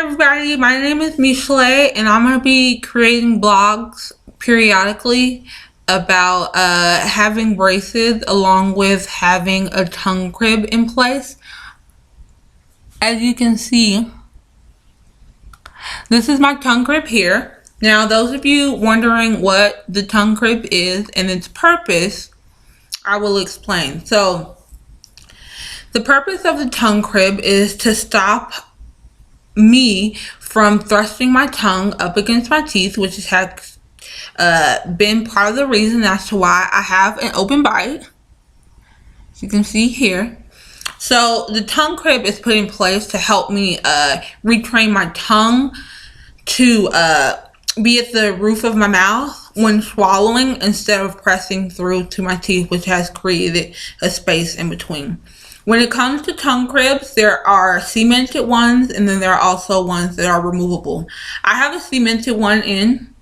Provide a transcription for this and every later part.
everybody, my name is Michelet and I'm going to be creating blogs periodically about having braces along with having a tongue crib in place. As you can see, this is my tongue crib here. Now, those of you wondering what the tongue crib is and its purpose, I will explain. So, the purpose of the tongue crib is to stop me from thrusting my tongue up against my teeth, which has been part of the reason as to why I have an open bite, as you can see here. So the tongue crib is put in place to help me retrain my tongue to be at the roof of my mouth when swallowing instead of pressing through to my teeth, which has created a space in between. When it comes to tongue cribs, there are cemented ones and then there are also ones that are removable. I have a cemented one in.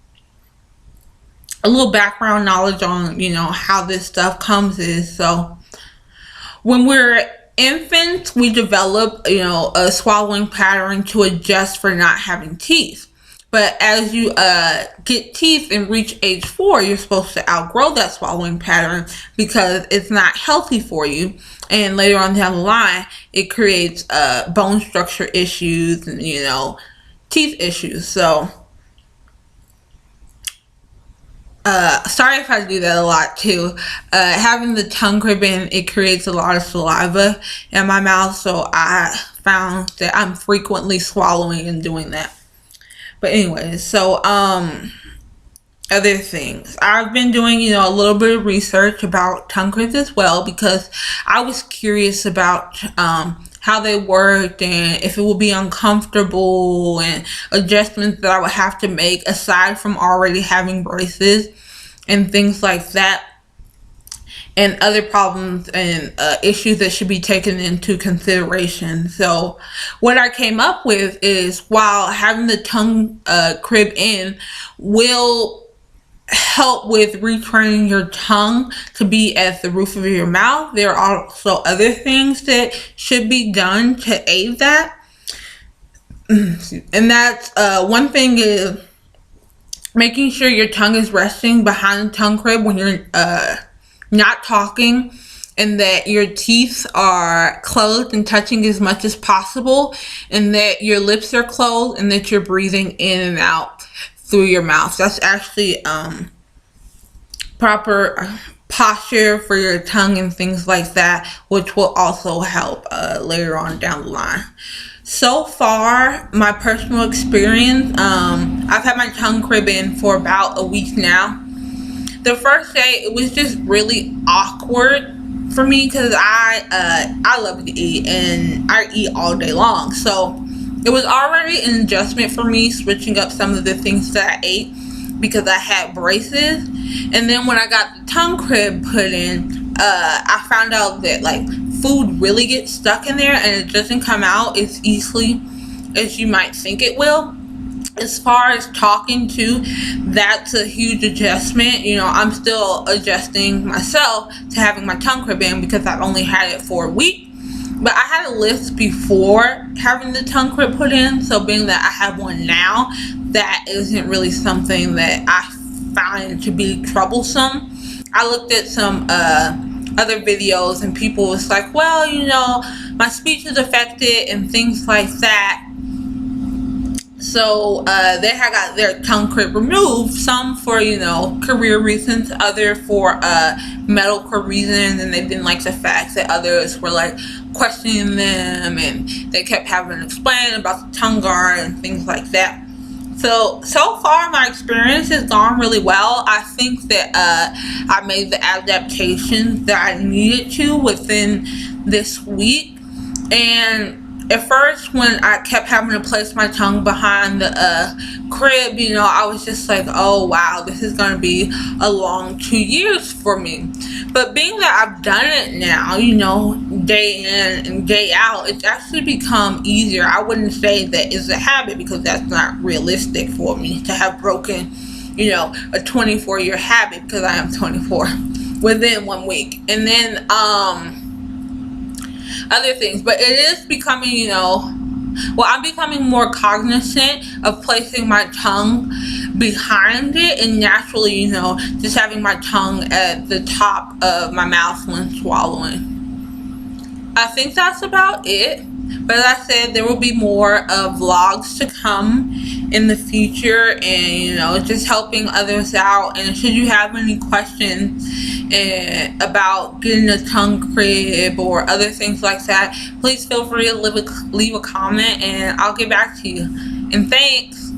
A little background knowledge on, how this stuff comes is, so when we're infants, we develop, a swallowing pattern to adjust for not having teeth. But as you get teeth and reach age 4, you're supposed to outgrow that swallowing pattern because it's not healthy for you. And later on down the line, it creates bone structure issues and, teeth issues. So, sorry if I do that a lot too. Having the tongue crib in, it creates a lot of saliva in my mouth. So I found that I'm frequently swallowing and doing that. But anyways, so, other things. I've been doing, a little bit of research about tongue cribs as well because I was curious about, how they worked and if it would be uncomfortable and adjustments that I would have to make aside from already having braces and things like that. And other problems and issues that should be taken into consideration. So what I came up with is while having the tongue crib in will help with retraining your tongue to be at the roof of your mouth, there are also other things that should be done to aid that. And that's one thing is making sure your tongue is resting behind the tongue crib when you're not talking, and that your teeth are closed and touching as much as possible, and that your lips are closed, and that you're breathing in and out through your mouth. That's actually proper posture for your tongue and things like that, which will also help later on down the line. So far, my personal experience, I've had my tongue crib in for about a week now. The first day, it was just really awkward for me because I love to eat and I eat all day long. So it was already an adjustment for me switching up some of the things that I ate because I had braces. And then when I got the tongue crib put in, I found out that food really gets stuck in there and it doesn't come out as easily as you might think it will. As far as talking to, that's a huge adjustment. I'm still adjusting myself to having my tongue crib in because I've only had it for a week. But I had a list before having the tongue crib put in, so being that I have one now, that isn't really something that I find to be troublesome. I looked at some other videos and people was like, well, my speech is affected and things like that. So they had got their tongue crib removed, some for, career reasons, other for medical reasons, and they didn't like the fact that others were questioning them and they kept having to explain about the tongue guard and things like that. So far my experience has gone really well. I think that I made the adaptations that I needed to within this week. And at first, when I kept having to place my tongue behind the crib, I was just like, oh, wow, this is going to be a long 2 years for me. But being that I've done it now, day in and day out, it's actually become easier. I wouldn't say that it's a habit because that's not realistic for me to have broken, a 24-year habit because I am 24 within 1 week. And then, other things, but it is becoming, I'm becoming more cognizant of placing my tongue behind it and naturally, just having my tongue at the top of my mouth when swallowing. I think that's about it. But as I said, there will be more vlogs to come in the future, and just helping others out. And should you have any questions about getting a tongue crib or other things like that, please feel free to leave a comment, and I'll get back to you. And thanks.